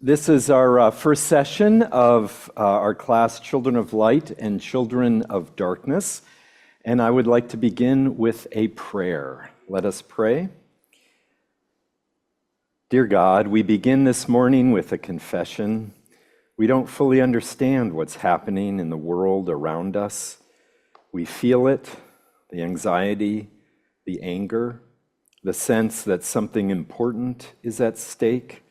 This is our first session of our class, Children of Light and Children of Darkness. And I would like to begin with a prayer. Let us pray. Dear God, we begin this morning with a confession. We don't fully understand what's happening in the world around us. We feel it, the anxiety, the anger, the sense that something important is at stake.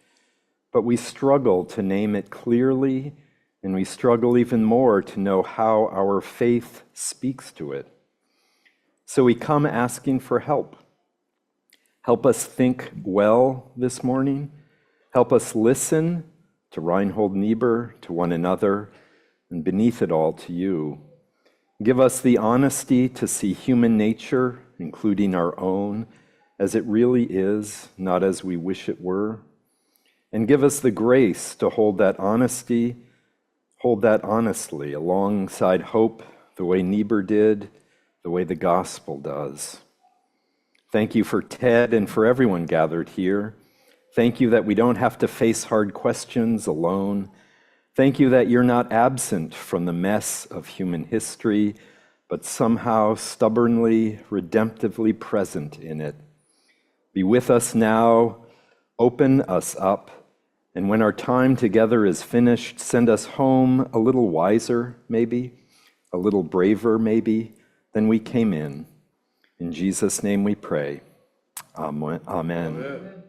But we struggle to name it clearly, and we struggle even more to know how our faith speaks to it. So we come asking for help. Help us think well this morning. Help us listen to Reinhold Niebuhr, to one another, and beneath it all to you. Give us the honesty to see human nature, including our own, as it really is, not as we wish it were. And give us the grace to hold that honesty, hold that honestly alongside hope, the way Niebuhr did, the way the gospel does. Thank you for Ted and for everyone gathered here. Thank you that we don't have to face hard questions alone. Thank you that you're not absent from the mess of human history, but somehow stubbornly, redemptively present in it. Be with us now, open us up, and when our time together is finished, send us home a little wiser, maybe, a little braver, maybe, than we came in. In Jesus' name we pray. Amen. Amen.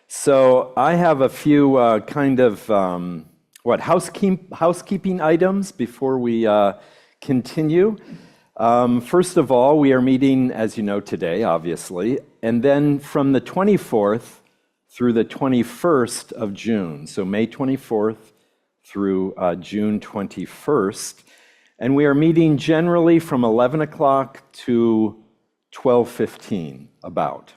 So I have a few housekeeping items before we continue. First of all, we are meeting, as you know, today, obviously, and then from the 24th through the 21st of June, so May 24th through June 21st, and we are meeting generally from 11 o'clock to 12:15, about.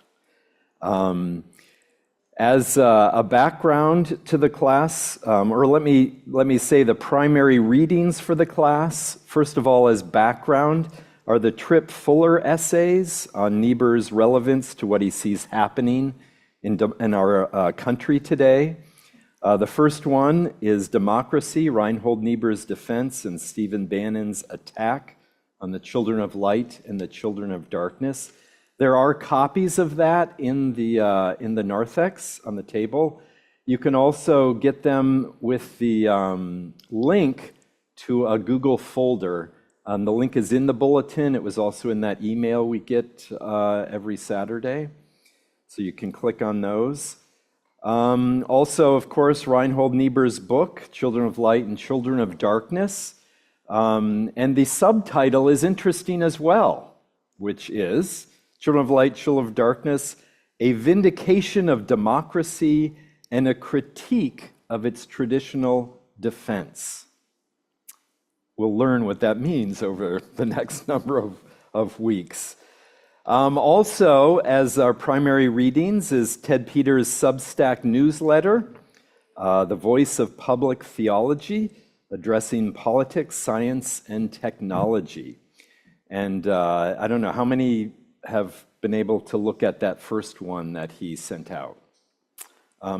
As a background to the class, or let me say the primary readings for the class, first of all, as background, are the Tripp Fuller essays on Niebuhr's relevance to what he sees happening in our country today. The first one is Democracy, Reinhold Niebuhr's Defense and Stephen Bannon's Attack on the Children of Light and the Children of Darkness. There are copies of that in the narthex on the table. You can also get them with the link to a Google folder. The link is in the bulletin. It was also in that email we get every Saturday. So you can click on those. Also, of course, Reinhold Niebuhr's book, Children of Light and Children of Darkness. And the subtitle is interesting as well, which is Children of Light, Children of Darkness, a vindication of democracy and a critique of its traditional defense. We'll learn what that means over the next number of weeks. Also, as our primary readings, is Ted Peters' Substack newsletter, The Voice of Public Theology, addressing politics, science, and technology. And I don't know, how many have been able to look at that first one that he sent out?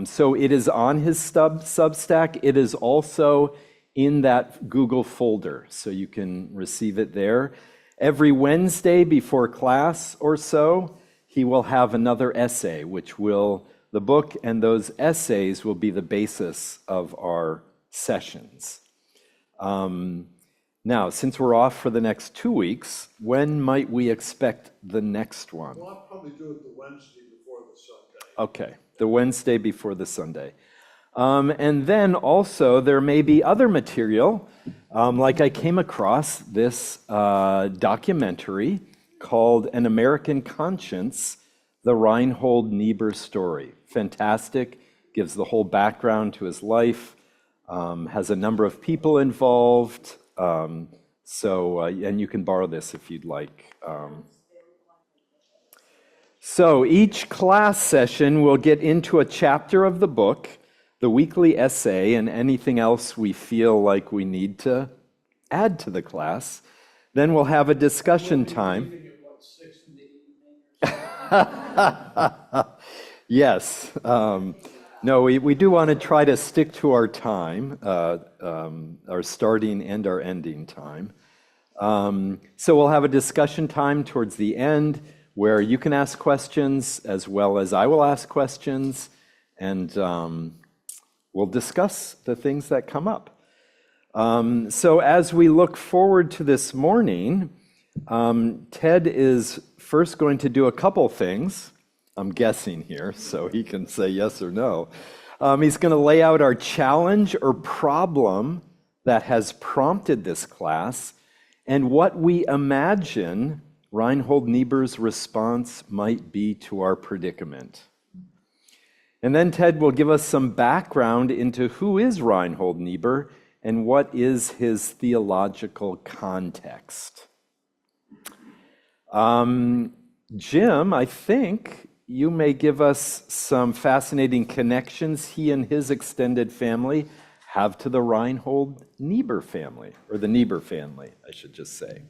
So it is on his Substack. It is also in that Google folder, so you can receive it there. Every Wednesday before class or so, he will have another essay, the book and those essays will be the basis of our sessions. Now, since we're off for the next 2 weeks, when might we expect the next one? Well, I'll probably do it the Wednesday before the Sunday. Okay, the Wednesday before the Sunday. And then also there may be other material, like I came across this documentary called An American Conscience, the Reinhold Niebuhr Story. Fantastic, gives the whole background to his life, has a number of people involved, and you can borrow this if you'd like. So each class session will get into a chapter of the book, the weekly essay, and anything else we feel like we need to add to the class. Then we'll have a discussion time. Yes. No, we do want to try to stick to our time, our starting and our ending time. So we'll have a discussion time towards the end where you can ask questions as well as I will ask questions, and we'll discuss the things that come up. So as we look forward to this morning, Ted is first going to do a couple things. I'm guessing here, so he can say yes or no. He's going to lay out our challenge or problem that has prompted this class and what we imagine Reinhold Niebuhr's response might be to our predicament. And then Ted will give us some background into who is Reinhold Niebuhr and what is his theological context. Jim, I think you may give us some fascinating connections he and his extended family have to the Reinhold Niebuhr family, or the Niebuhr family, I should just say.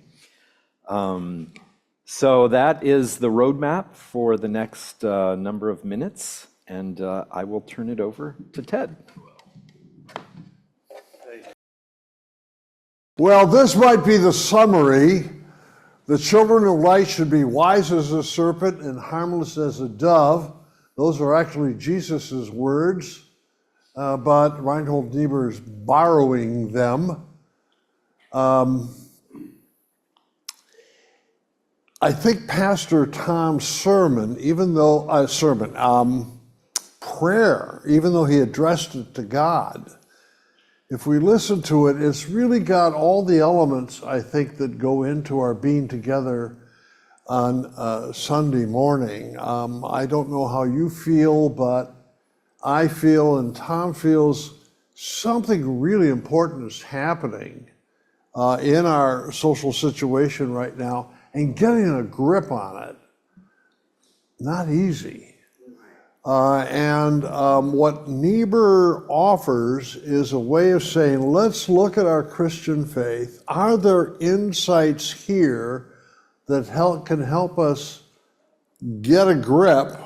So that is the roadmap for the next number of minutes, and I will turn it over to Ted. Well, this might be the summary. The children of light should be wise as a serpent and harmless as a dove. Those are actually Jesus's words, but Reinhold Niebuhr is borrowing them. I think Pastor Tom's sermon, prayer, even though he addressed it to God, if we listen to it, it's really got all the elements, I think, that go into our being together on Sunday morning. I don't know how you feel, but I feel and Tom feels something really important is happening in our social situation right now, and getting a grip on it, not easy. What Niebuhr offers is a way of saying, let's look at our Christian faith. Are there insights here that can help us get a grip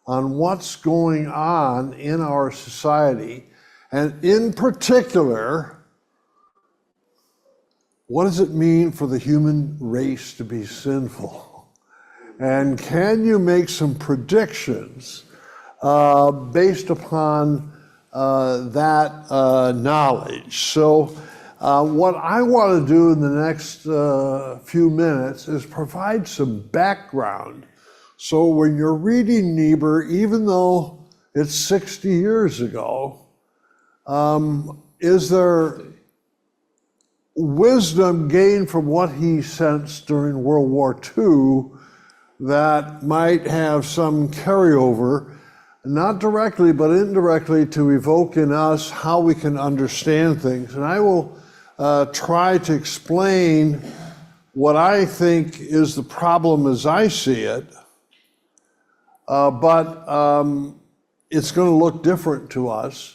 on what's going on in our society? And in particular, what does it mean for the human race to be sinful? And can you make some predictions based upon that knowledge? So what I want to do in the next few minutes is provide some background. So when you're reading Niebuhr, even though it's 60 years ago, is there wisdom gained from what he sensed during World War II that might have some carryover, not directly, but indirectly, to evoke in us how we can understand things? And I will try to explain what I think is the problem as I see it, but it's going to look different to us.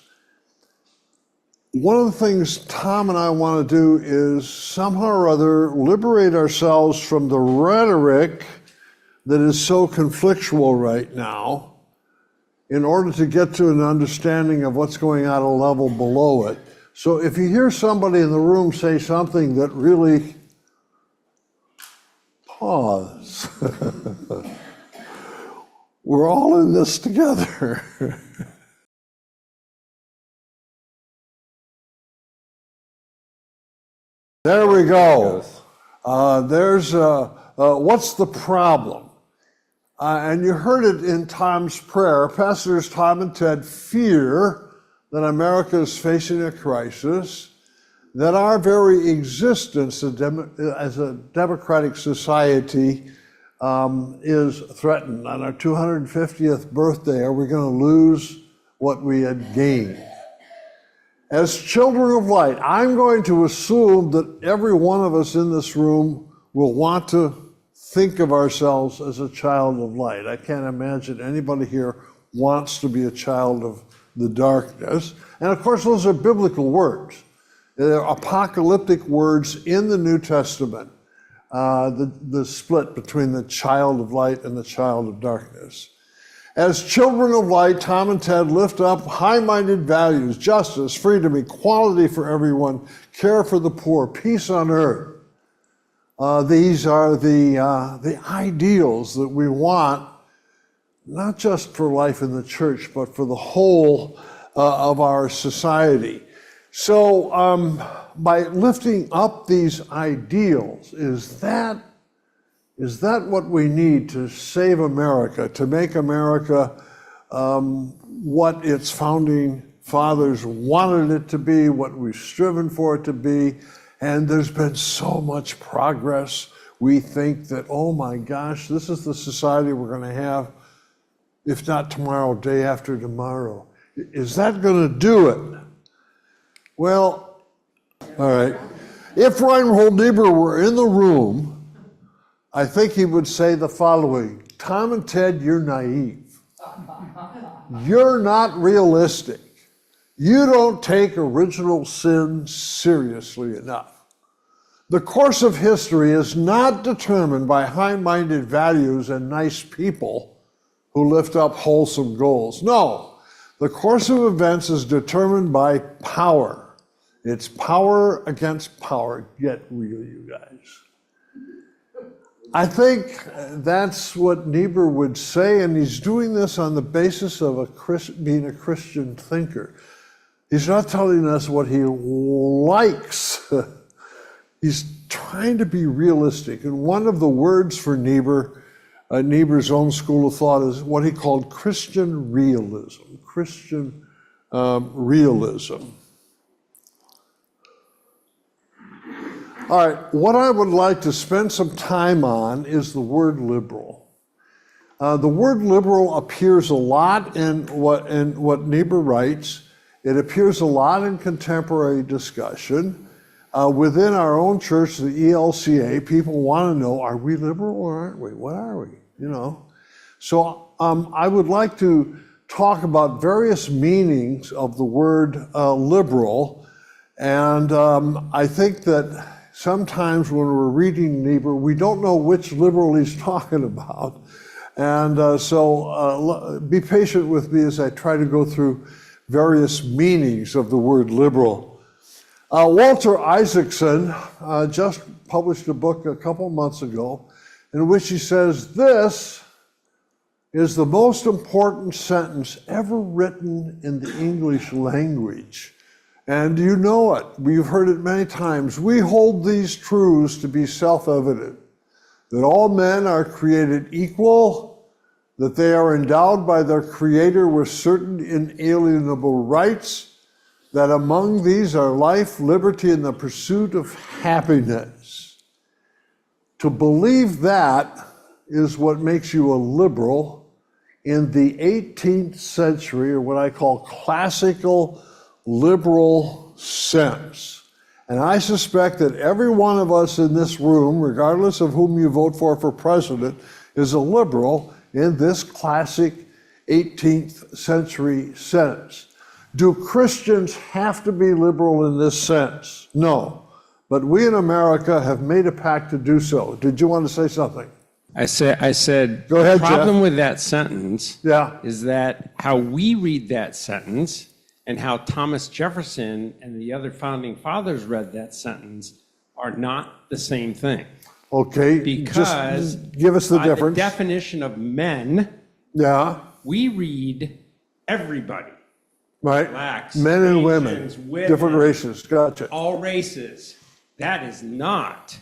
One of the things Tom and I want to do is somehow or other liberate ourselves from the rhetoric that is so conflictual right now, in order to get to an understanding of what's going on at a level below it. So if you hear somebody in the room say something that really, pause. We're all in this together. There we go. What's the problem? And you heard it in Tom's prayer. Pastors Tom and Ted fear that America is facing a crisis, that our very existence as a democratic society is threatened. On our 250th birthday, are we going to lose what we had gained? As children of light, I'm going to assume that every one of us in this room will want to think of ourselves as a child of light. I can't imagine anybody here wants to be a child of the darkness. And of course, those are biblical words. They're apocalyptic words in the New Testament, the split between the child of light and the child of darkness. As children of light, Tom and Ted lift up high-minded values, justice, freedom, equality for everyone, care for the poor, peace on earth. These are the ideals that we want, not just for life in the church, but for the whole of our society. So by lifting up these ideals, is that what we need to save America, to make America what its founding fathers wanted it to be, what we've striven for it to be? And there's been so much progress. We think that, oh my gosh, this is the society we're going to have, if not tomorrow, day after tomorrow. Is that going to do it? Well, all right. If Reinhold Niebuhr were in the room, I think he would say the following: Tom and Ted, you're naive. You're not realistic. You don't take original sin seriously enough. The course of history is not determined by high-minded values and nice people who lift up wholesome goals. No, the course of events is determined by power. It's power against power. Get real, you guys. I think that's what Niebuhr would say, and he's doing this on the basis of being a Christian thinker. He's not telling us what he likes. He's trying to be realistic. And one of the words for Niebuhr, Niebuhr's own school of thought, is what he called Christian realism. Christian realism. All right, what I would like to spend some time on is the word liberal. The word liberal appears a lot in what Niebuhr writes. It appears a lot in contemporary discussion. Within our own church, the ELCA, people want to know, are we liberal or aren't we? What are we? You know. So I would like to talk about various meanings of the word liberal. And I think that sometimes when we're reading Niebuhr, we don't know which liberal he's talking about. And so be patient with me as I try to go through various meanings of the word liberal. Walter Isaacson just published a book a couple months ago in which he says, this is the most important sentence ever written in the English language. And you know it. We've heard it many times. We hold these truths to be self-evident, that all men are created equal, that they are endowed by their Creator with certain inalienable rights, that among these are life, liberty, and the pursuit of happiness. To believe that is what makes you a liberal in the 18th century, or what I call classical liberal sense. And I suspect that every one of us in this room, regardless of whom you vote for president, is a liberal in this classic 18th century sense. Do Christians have to be liberal in this sense? No. But we in America have made a pact to do so. Did you want to say something? I said, Go ahead, the problem Jeff. with that sentence Yeah. is that how we read that sentence and how Thomas Jefferson and the other founding fathers read that sentence are not the same thing. Okay, Because just give us the by difference. the definition of men, Yeah, we read everybody, right. blacks, Men and Asians, women, different races. Gotcha. all races. That is not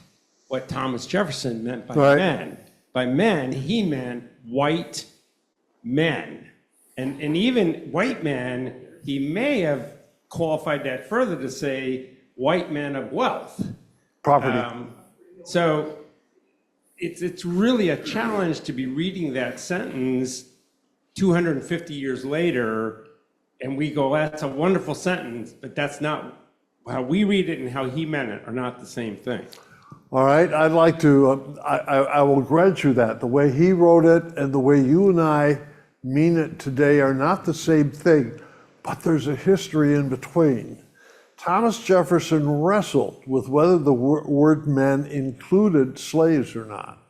what Thomas Jefferson meant by Right. men. By men, he meant white men. And even white men, he may have qualified that further to say white men of wealth. Property. So it's really a challenge to be reading that sentence 250 years later, and we go, that's a wonderful sentence, but that's not how we read it, and how he meant it are not the same thing. All right, I'd like to, I will grant you that. The way he wrote it and the way you and I mean it today are not the same thing, but there's a history in between. Thomas Jefferson wrestled with whether the word men included slaves or not.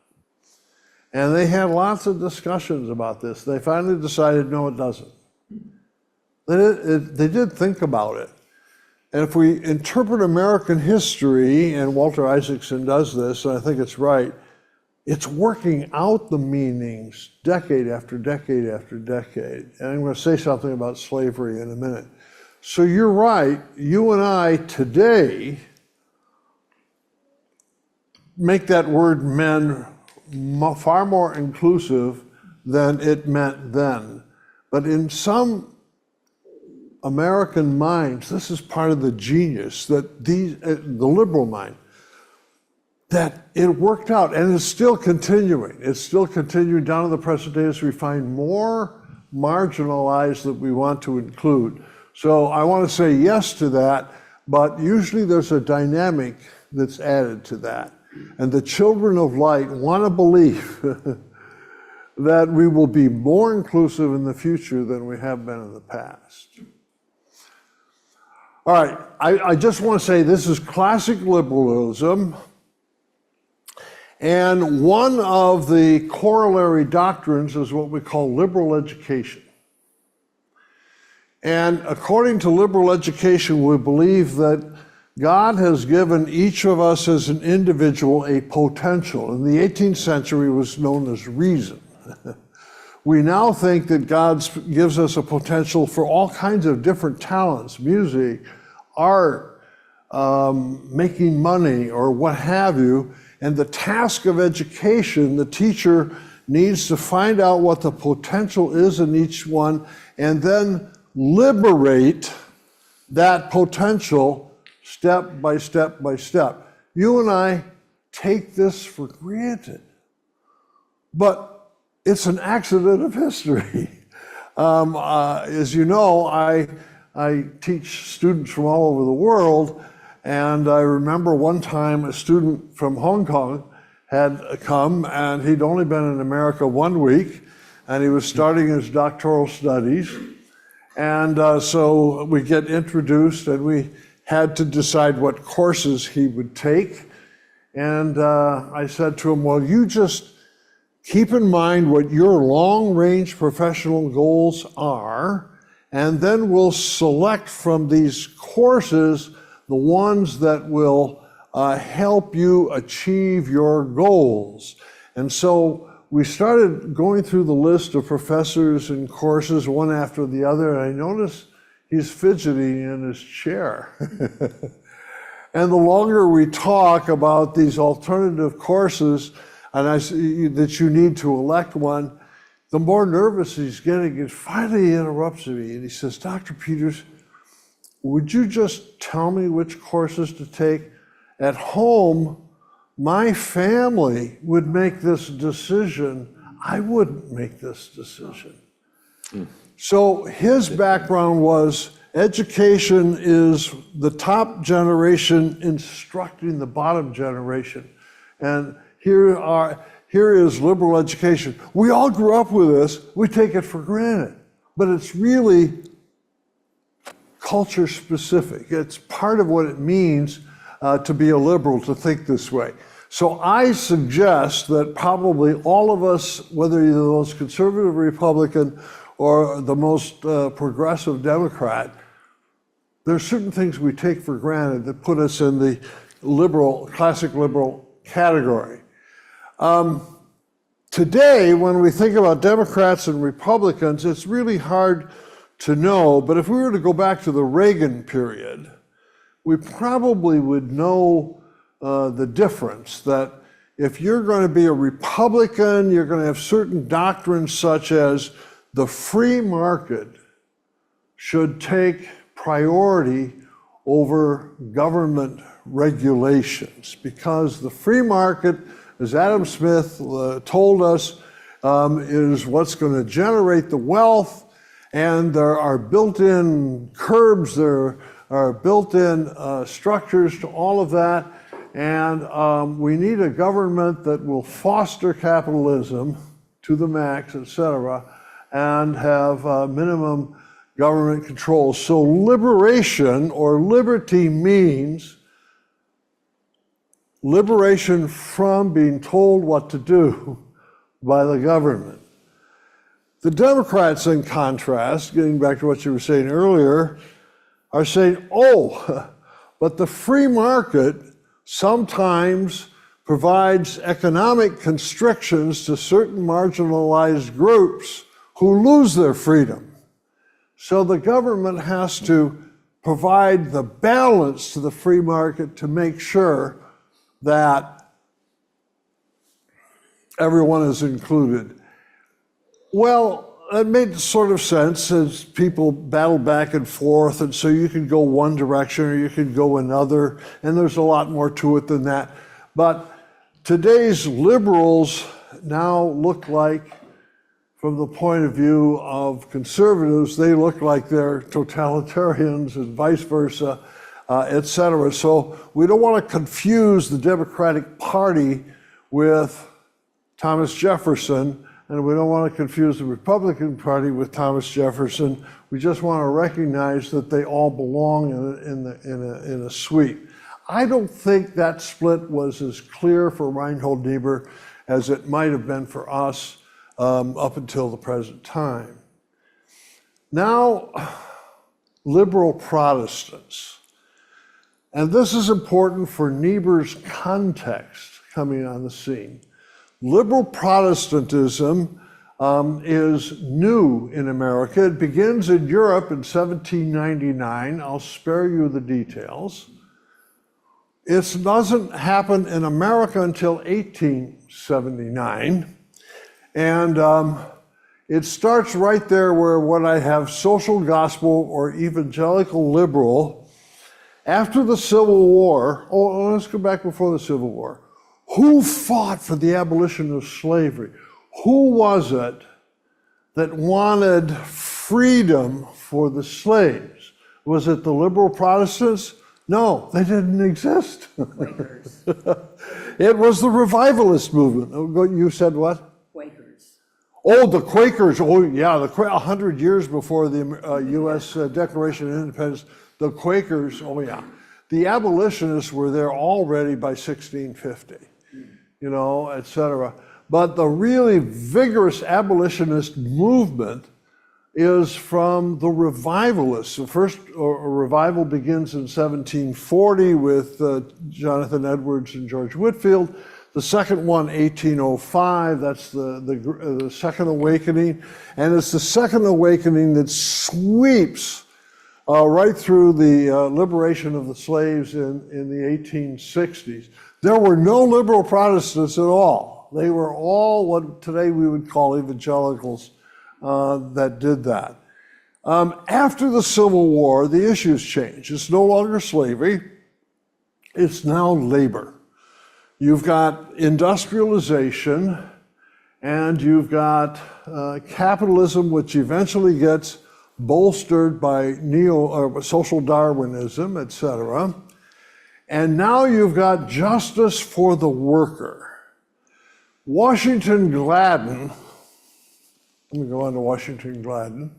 And they had lots of discussions about this. They finally decided, no, it doesn't. They did think about it. And if we interpret American history, and Walter Isaacson does this, and I think it's right, it's working out the meanings decade after decade after decade. And I'm going to say something about slavery in a minute. So you're right, you and I today make that word men far more inclusive than it meant then. But in some American minds, this is part of the genius that the liberal mind, that it worked out, and it's still continuing. It's still continuing down to the present day as we find more marginalized that we want to include. So I want to say yes to that, but usually there's a dynamic that's added to that. And the children of light want to believe that we will be more inclusive in the future than we have been in the past. All right, I just want to say this is classic liberalism. And one of the corollary doctrines is what we call liberal education. And according to liberal education, we believe that God has given each of us as an individual a potential. In the 18th century, it was known as reason. We now think that God gives us a potential for all kinds of different talents, music, art, making money, or what have you. And the task of education, the teacher needs to find out what the potential is in each one and then liberate that potential step by step by step. You and I take this for granted, but it's an accident of history. As you know, I teach students from all over the world, and I remember one time a student from Hong Kong had come, and he'd only been in America 1 week, and he was starting his doctoral studies. And so we get introduced, and we had to decide what courses he would take. And I said to him, well, you just keep in mind what your long-range professional goals are, and then we'll select from these courses the ones that will help you achieve your goals. And so we started going through the list of professors and courses one after the other, and I noticed he's fidgeting in his chair. And the longer we talk about these alternative courses, and I see that you need to elect one, the more nervous he's getting. And finally he interrupts me and he says, Dr. Peters, would you just tell me which courses to take? At home, my family would make this decision. I wouldn't make this decision. So his background was education is the top generation instructing the bottom generation. And here is liberal education. We all grew up with this. We take it for granted. But it's really culture specific. It's part of what it means to be a liberal, to think this way. So I suggest that probably all of us, whether you're the most conservative Republican or the most progressive Democrat, there are certain things we take for granted that put us in the liberal, classic liberal category. Today, when we think about Democrats and Republicans, it's really hard to know, but if we were to go back to the Reagan period, we probably would know the difference, that if you're going to be a Republican, you're going to have certain doctrines such as the free market should take priority over government regulations, because the free market, as Adam Smith told us, is what's going to generate the wealth, and there are built-in curbs, there are built-in structures to all of that, and we need a government that will foster capitalism to the max, et cetera, and have minimum government control. So liberation or liberty means liberation from being told what to do, by the government. The Democrats, in contrast, getting back to what you were saying earlier, are saying, oh, but the free market sometimes provides economic constrictions to certain marginalized groups who lose their freedom. So the government has to provide the balance to the free market to make sure that everyone is included. Well, it made sort of sense as people battle back and forth, and so you can go one direction or you can go another, and there's a lot more to it than that. But today's liberals now look like, from the point of view of conservatives, they look like they're totalitarians and vice versa, et cetera. So we don't want to confuse the Democratic Party with Thomas Jefferson, and we don't want to confuse the Republican Party with Thomas Jefferson. We just want to recognize that they all belong in a suite. I don't think that split was as clear for Reinhold Niebuhr as it might have been for us up until the present time. Now, liberal Protestants. And this is important for Niebuhr's context coming on the scene. Liberal Protestantism is new in America. It begins in Europe in 1799. I'll spare you the details. It doesn't happen in America until 1879. And it starts right there where what I have social gospel or evangelical liberal. After the Civil War, let's go back before the Civil War. Who fought for the abolition of slavery? Who was it that wanted freedom for the slaves? Was it the liberal Protestants? No, they didn't exist. It was the revivalist movement. You said what? Quakers. Oh, the Quakers. Oh, yeah, 100 years before the U.S. Declaration of Independence, the Quakers, oh yeah. The abolitionists were there already by 1650, et cetera. But the really vigorous abolitionist movement is from the revivalists. The first revival begins in 1740 with Jonathan Edwards and George Whitefield. The second one, 1805, that's the Second Awakening. And it's the Second Awakening that sweeps right through the liberation of the slaves in the 1860s. There were no liberal Protestants at all. They were all what today we would call evangelicals that did that. After the Civil War, the issues changed. It's no longer slavery, it's now labor. You've got industrialization, and you've got capitalism, which eventually gets bolstered by social Darwinism, et cetera. And now you've got justice for the worker. Washington Gladden, let me go on to Washington Gladden,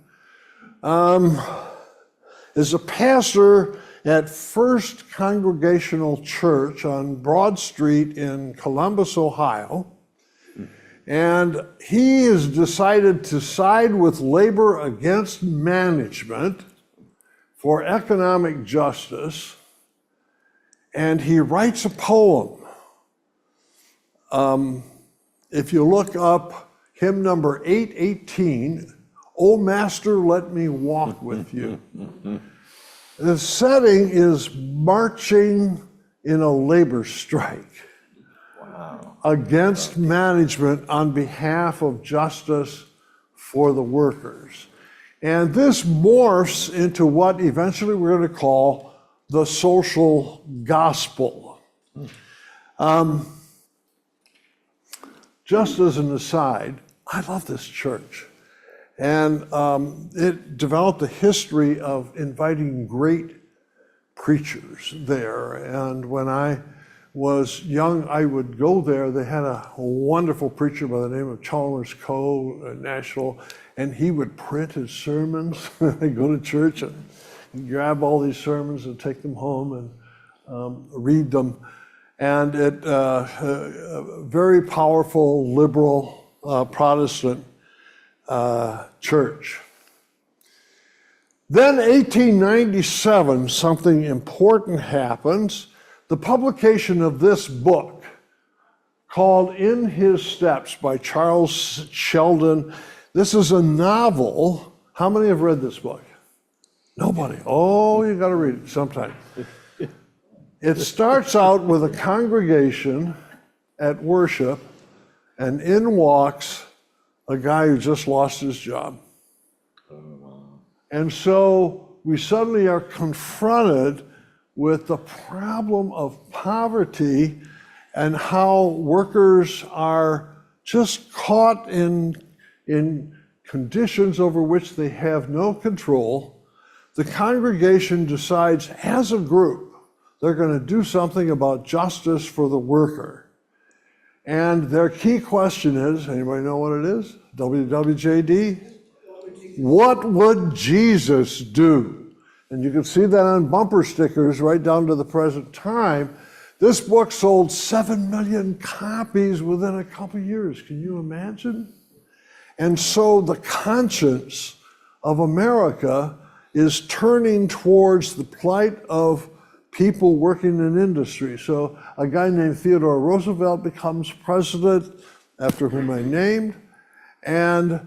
is a pastor at First Congregational Church on Broad Street in Columbus, Ohio. And he has decided to side with labor against management for economic justice. And he writes a poem. If you look up hymn number 818, "O Master, let me walk with you." The setting is marching in a labor strike against management on behalf of justice for the workers. And this morphs into what eventually we're going to call the social gospel. Just as an aside, I love this church. And it developed a history of inviting great preachers there. And when I was young, I would go there. They had a wonderful preacher by the name of Chalmers Coe at Nashville, and he would print his sermons. I'd go to church and grab all these sermons and take them home and read them. And it very powerful liberal Protestant church. Then 1897, something important happens. The publication of this book, called In His Steps by Charles Sheldon. This is a novel. How many have read this book? Nobody. Oh, you got to read it sometime. It starts out with a congregation at worship, and in walks a guy who just lost his job. And so we suddenly are confronted with the problem of poverty and how workers are just caught in conditions over which they have no control. The congregation decides as a group they're going to do something about justice for the worker. And their key question is, anybody know what it is? WWJD? What would Jesus do? And you can see that on bumper stickers right down to the present time. This book sold 7 million copies within a couple years. Can you imagine? And so the conscience of America is turning towards the plight of people working in industry. So a guy named Theodore Roosevelt becomes president, after whom I named, and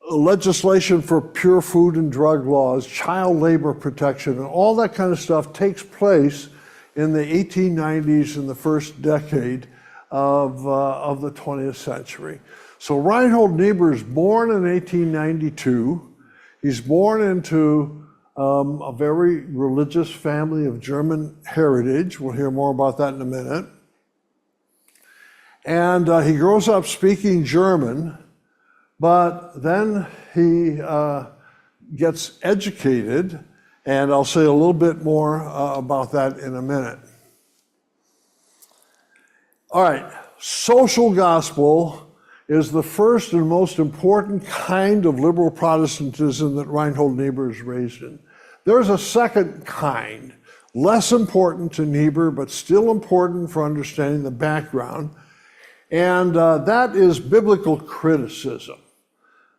legislation for pure food and drug laws, child labor protection, and all that kind of stuff takes place in the 1890s and the first decade of the 20th century. So Reinhold Niebuhr is born in 1892. He's born into a very religious family of German heritage. We'll hear more about that in a minute. And he grows up speaking German, but then he gets educated, and I'll say a little bit more about that in a minute. All right, social gospel is the first and most important kind of liberal Protestantism that Reinhold Niebuhr is raised in. There's a second kind, less important to Niebuhr, but still important for understanding the background, and that is biblical criticism.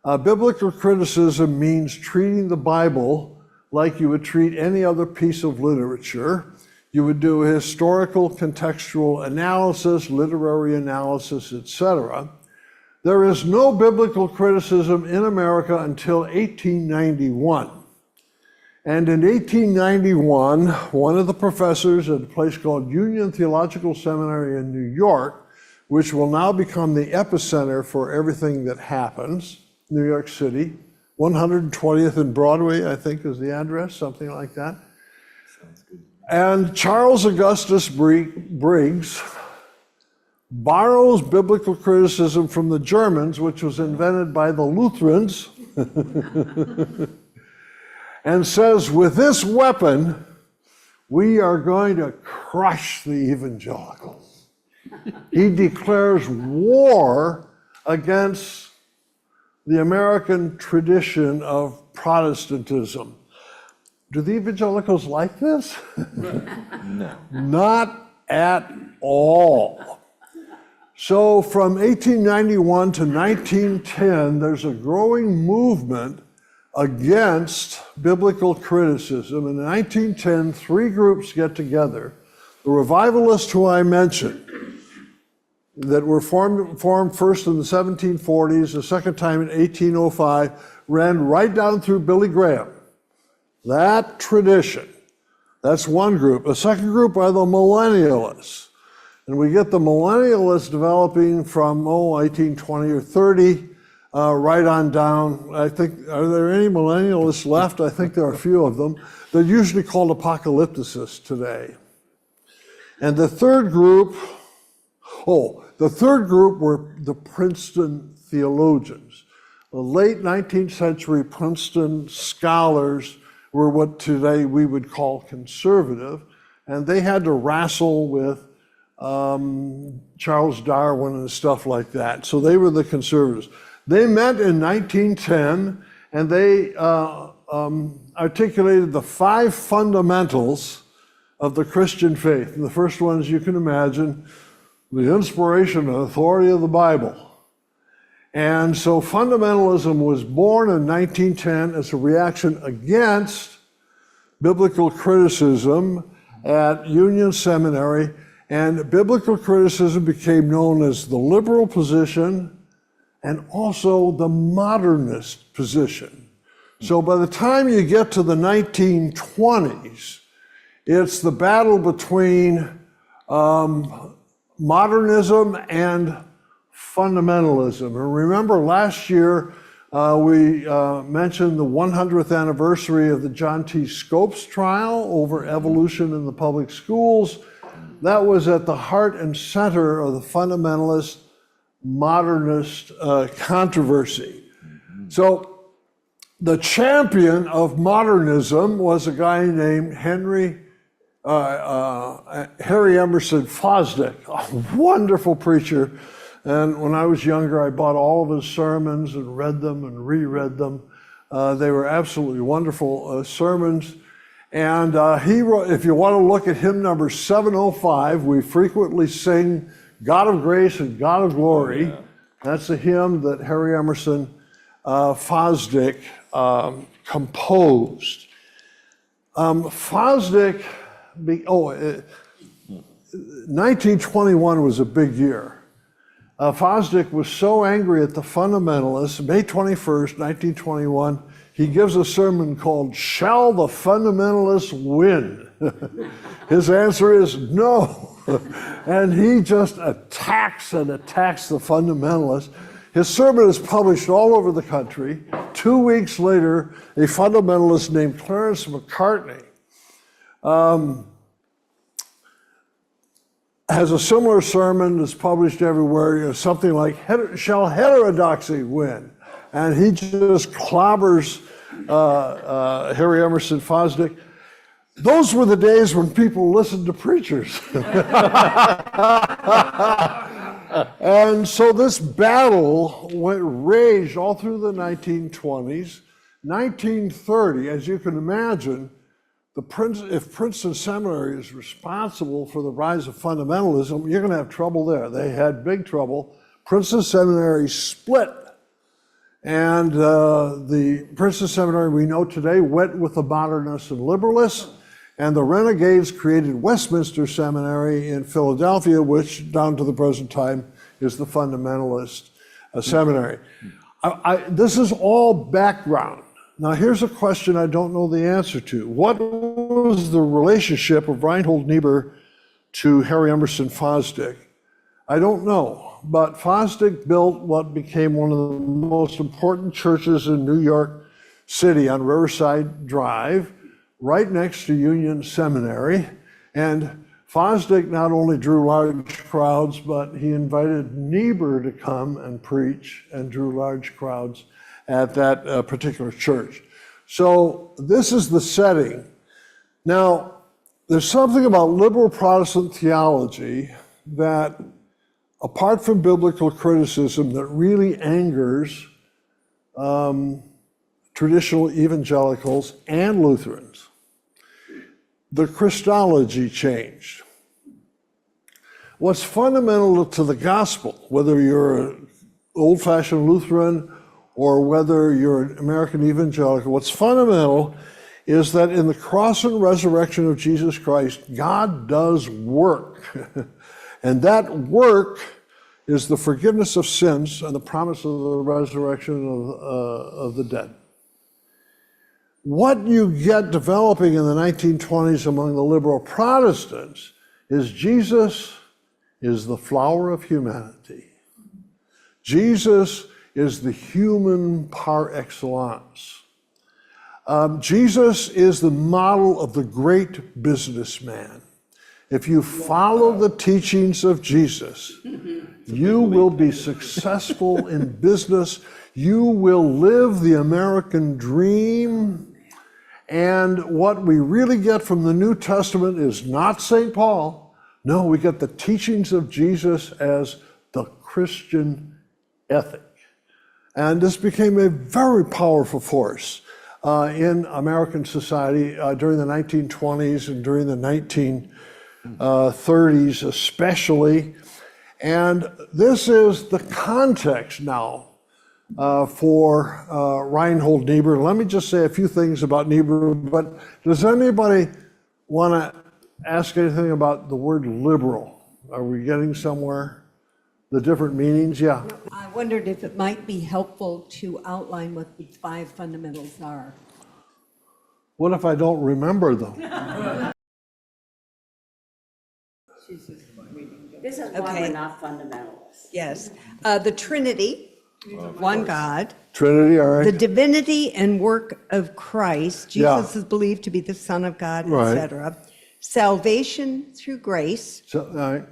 Biblical criticism means treating the Bible like you would treat any other piece of literature. You would do a historical, contextual analysis, literary analysis, etc. There is no biblical criticism in America until 1891. And in 1891, one of the professors at a place called Union Theological Seminary in New York, which will now become the epicenter for everything that happens, New York City, 120th and Broadway, I think is the address, something like that. Sounds good. And Charles Augustus Briggs borrows biblical criticism from the Germans, which was invented by the Lutherans, and says, with this weapon, we are going to crush the evangelicals. He declares war against the American tradition of Protestantism. Do the evangelicals like this? No. Not at all. So from 1891 to 1910, there's a growing movement against biblical criticism. In 1910, three groups get together. The revivalists who I mentioned, that were formed first in the 1740s, the second time in 1805, ran right down through Billy Graham. That tradition, that's one group. A second group are the millennialists. And we get the millennialists developing from, 1820 or 30, right on down. I think, are there any millennialists left? I think there are a few of them. They're usually called apocalypticists today. And the third group, were the Princeton theologians. The late 19th century Princeton scholars were what today we would call conservative, and they had to wrestle with Charles Darwin and stuff like that. So they were the conservatives. They met in 1910, and they articulated the 5 fundamentals of the Christian faith. And the first one, as you can imagine, the inspiration and authority of the Bible. And so fundamentalism was born in 1910 as a reaction against biblical criticism at Union Seminary, and biblical criticism became known as the liberal position and also the modernist position. So by the time you get to the 1920s, it's the battle between modernism and fundamentalism. And remember last year, we mentioned the 100th anniversary of the John T. Scopes trial over evolution in the public schools. That was at the heart and center of the fundamentalist modernist controversy. So the champion of modernism was a guy named Harry Emerson Fosdick, a wonderful preacher. And when I was younger, I bought all of his sermons and read them and reread them. They were absolutely wonderful sermons. And he wrote, if you want to look at hymn number 705, we frequently sing God of Grace and God of Glory. Oh, yeah. That's a hymn that Harry Emerson Fosdick composed. Fosdick, 1921 was a big year. Fosdick was so angry at the fundamentalists. May 21st, 1921, he gives a sermon called, "Shall the Fundamentalists Win?" His answer is no. And he just attacks the fundamentalists. His sermon is published all over the country. 2 weeks later, a fundamentalist named Clarence McCartney has a similar sermon that's published everywhere, something like, "Shall heterodoxy win?" And he just clobbers Harry Emerson Fosdick. Those were the days when people listened to preachers. And so this battle raged all through the 1920s. 1930, as you can imagine, if Princeton Seminary is responsible for the rise of fundamentalism, you're going to have trouble there. They had big trouble. Princeton Seminary split. And the Princeton Seminary we know today went with the modernists and liberalists, and the renegades created Westminster Seminary in Philadelphia, which down to the present time is the fundamentalist seminary. This is all background. Now here's a question I don't know the answer to. What was the relationship of Reinhold Niebuhr to Harry Emerson Fosdick? I don't know, but Fosdick built what became one of the most important churches in New York City on Riverside Drive, right next to Union Seminary. And Fosdick not only drew large crowds, but he invited Niebuhr to come and preach and drew large crowds at that particular church. So this is the setting. Now, there's something about liberal Protestant theology that, apart from biblical criticism, that really angers traditional evangelicals and Lutherans. The Christology changed. What's fundamental to the gospel, whether you're an old-fashioned Lutheran or whether you're an American evangelical, what's fundamental is that in the cross and resurrection of Jesus Christ, God does work. And that work is the forgiveness of sins and the promise of the resurrection of the dead. What you get developing in the 1920s among the liberal Protestants is Jesus is the flower of humanity. Jesus is the human par excellence. Jesus is the model of the great businessman. If you follow the teachings of Jesus, you will be successful in business. You will live the American dream. And what we really get from the New Testament is not St. Paul. No, we get the teachings of Jesus as the Christian ethic. And this became a very powerful force in American society during the 1920s and during the 1930s especially. And this is the context now. for Reinhold Niebuhr. Let me just say a few things about Niebuhr, but does anybody want to ask anything about the word liberal? Are we getting somewhere? The different meanings? Yeah. I wondered if it might be helpful to outline what the 5 fundamentals are. What if I don't remember them? This is why we're not fundamentalists. Yes. The Trinity, one God. Trinity, all The right. divinity and work of Christ. Jesus Yeah. is believed to be the Son of God, Right. etc. Salvation through grace. So, all right,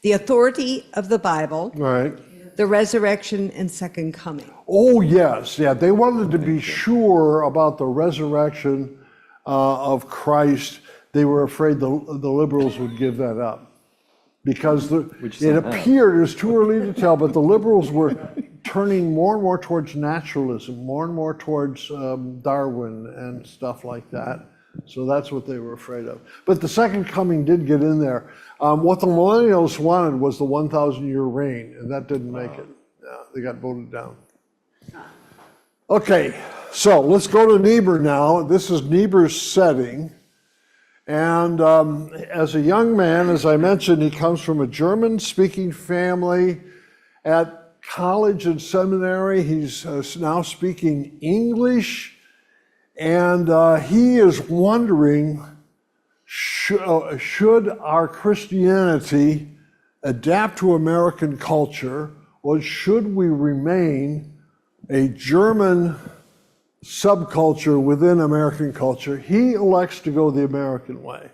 The authority of the Bible. all right. The resurrection and second coming. Oh, yes, yeah. They wanted to be sure about the resurrection of Christ. They were afraid the liberals would give that up. Because it appeared, it was too early to tell, but the liberals were turning more and more towards naturalism, more and more towards Darwin and stuff like that. So that's what they were afraid of. But the second coming did get in there. What the millennials wanted was the 1,000-year reign, and that didn't make it. Yeah, they got voted down. Okay, so let's go to Niebuhr now. This is Niebuhr's setting. And as a young man, as I mentioned, he comes from a German-speaking family. At college and seminary, he's now speaking English. And he is wondering, should our Christianity adapt to American culture, or should we remain a German subculture within American culture? He elects to go the American way.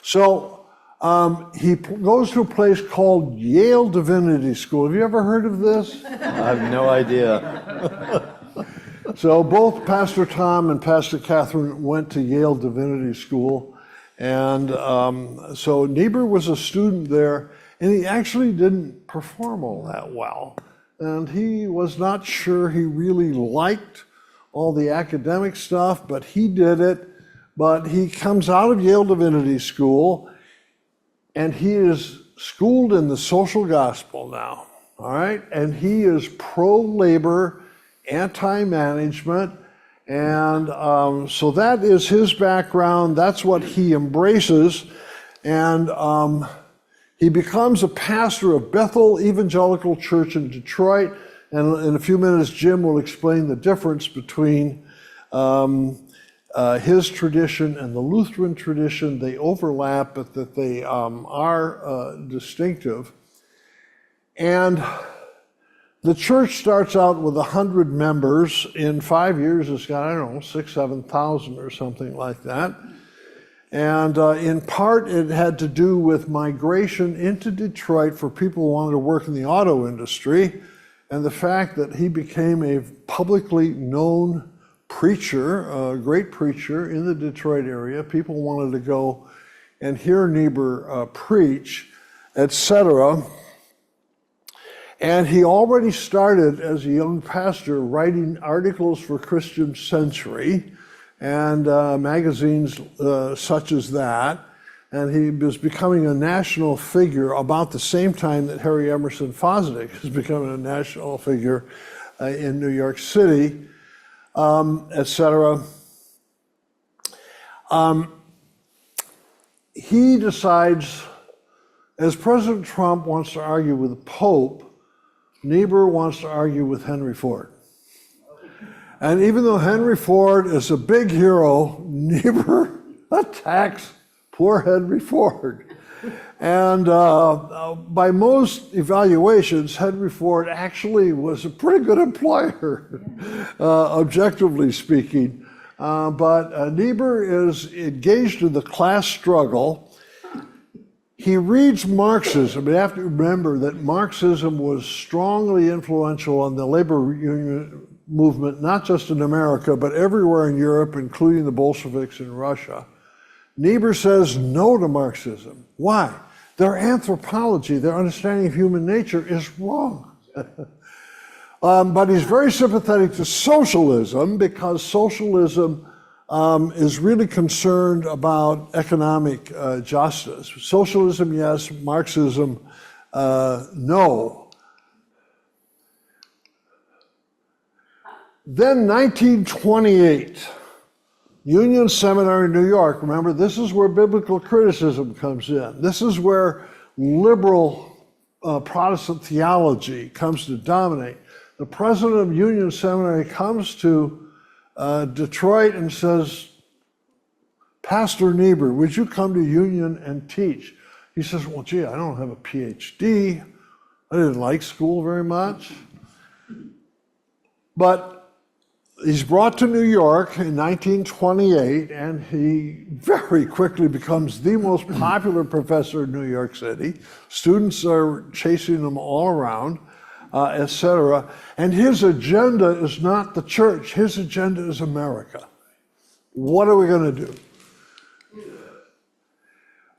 So he goes to a place called Yale Divinity School. Have you ever heard of this? I have no idea. So both Pastor Tom and Pastor Catherine went to Yale Divinity School. And so Niebuhr was a student there, and he actually didn't perform all that well. And he was not sure he really liked all the academic stuff, but he did it. But he comes out of Yale Divinity School, and he is schooled in the social gospel now, all right? And he is pro-labor, anti-management, and so that is his background. That's what he embraces, and he becomes a pastor of Bethel Evangelical Church in Detroit. And in a few minutes, Jim will explain the difference between his tradition and the Lutheran tradition. They overlap, but that they are distinctive. And the church starts out with 100 members. In 5 years, it's got, I don't know, 6,000, 7,000 or something like that. And in part, it had to do with migration into Detroit for people who wanted to work in the auto industry, and the fact that he became a publicly known preacher, a great preacher in the Detroit area. People wanted to go and hear Niebuhr preach, etc. And he already started as a young pastor writing articles for Christian Century and magazines such as that. And he was becoming a national figure about the same time that Harry Emerson Fosdick is becoming a national figure in New York City, etc. He decides, as President Trump wants to argue with the Pope, Niebuhr wants to argue with Henry Ford. And even though Henry Ford is a big hero, Niebuhr attacks poor Henry Ford. And by most evaluations, Henry Ford actually was a pretty good employer, objectively speaking. But Niebuhr is engaged in the class struggle. He reads Marxism. You have to remember that Marxism was strongly influential on the labor union movement, not just in America, but everywhere in Europe, including the Bolsheviks in Russia. Niebuhr says no to Marxism. Why? Their anthropology, their understanding of human nature is wrong. But he's very sympathetic to socialism because socialism is really concerned about economic justice. Socialism, yes. Marxism, no. Then 1928, Union Seminary, New York. Remember, this is where biblical criticism comes in. This is where liberal Protestant theology comes to dominate. The president of Union Seminary comes to Detroit and says, Pastor Niebuhr, would you come to Union and teach? He says, well, gee, I don't have a PhD. I didn't like school very much. But he's brought to New York in 1928, and he very quickly becomes the most popular professor in New York City. Students are chasing him all around, etc. And his agenda is not the church. His agenda is America. What are we going to do?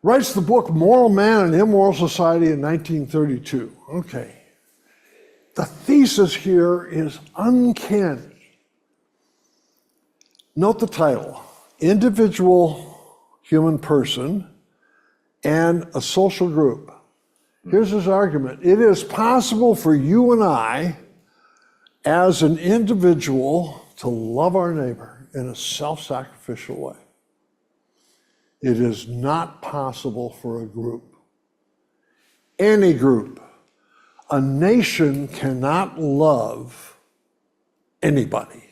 Writes the book Moral Man and Immoral Society in 1932. Okay. The thesis here is uncanny. Note the title, Individual Human Person and a Social Group. Here's his argument. It is possible for you and I, as an individual, to love our neighbor in a self-sacrificial way. It is not possible for a group. Any group. A nation cannot love anybody.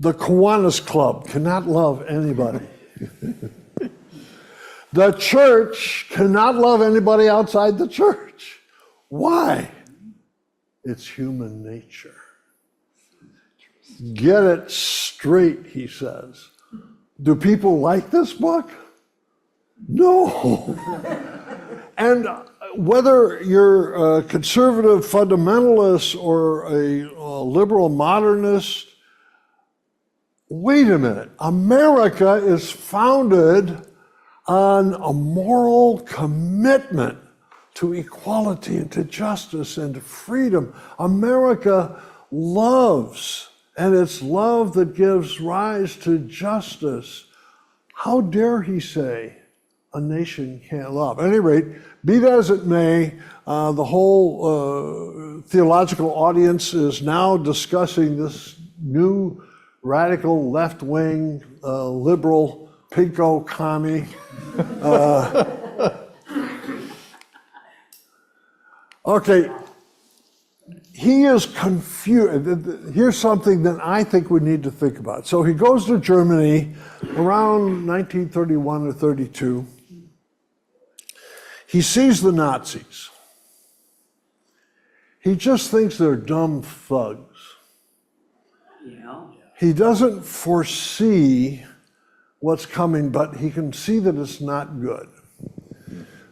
The Kiwanis Club cannot love anybody. The church cannot love anybody outside the church. Why? It's human nature. Get it straight, he says. Do people like this book? No. And whether you're a conservative fundamentalist or a liberal modernist, wait a minute. America is founded on a moral commitment to equality and to justice and to freedom. America loves, and it's love that gives rise to justice. How dare he say a nation can't love? At any rate, be that as it may, the whole theological audience is now discussing this new radical left-wing liberal pinko commie. Okay, he is confused. Here's something that I think we need to think about. So he goes to Germany around 1931 or 32. He sees the Nazis. He just thinks they're dumb thugs. Yeah. He doesn't foresee what's coming, but he can see that it's not good.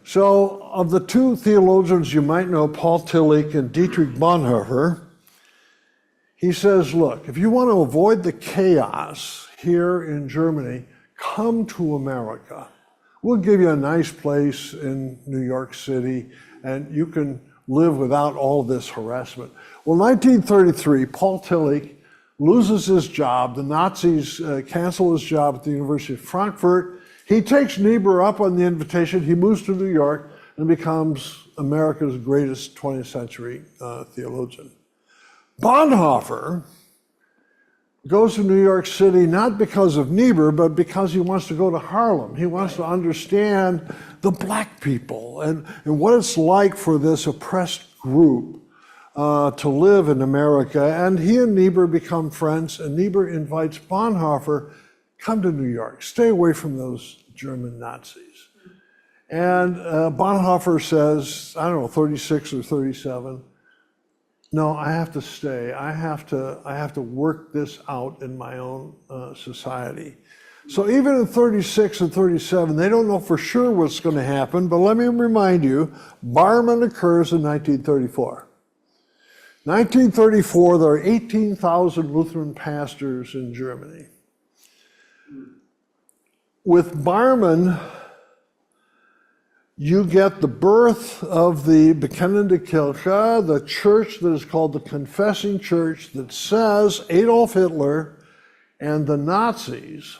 So, of the two theologians you might know, Paul Tillich and Dietrich Bonhoeffer, he says, look, if you want to avoid the chaos here in Germany, come to America. We'll give you a nice place in New York City, and you can live without all this harassment. Well, 1933, Paul Tillich loses his job. The Nazis cancel his job at the University of Frankfurt. He takes Niebuhr up on the invitation. He moves to New York and becomes America's greatest 20th century theologian. Bonhoeffer goes to New York City not because of Niebuhr, but because he wants to go to Harlem. He wants to understand the black people and what it's like for this oppressed group to live in America. And he and Niebuhr become friends, and Niebuhr invites Bonhoeffer, come to New York, stay away from those German Nazis. And Bonhoeffer says, I don't know, 36 or 37, no, I have to stay. I have to work this out in my own society. So even in 36 and 37, they don't know for sure what's going to happen, but let me remind you, Barmen occurs in 1934. 1934, there are 18,000 Lutheran pastors in Germany. With Barmen, you get the birth of the Bekennende Kirche, the church that is called the Confessing Church, that says Adolf Hitler and the Nazis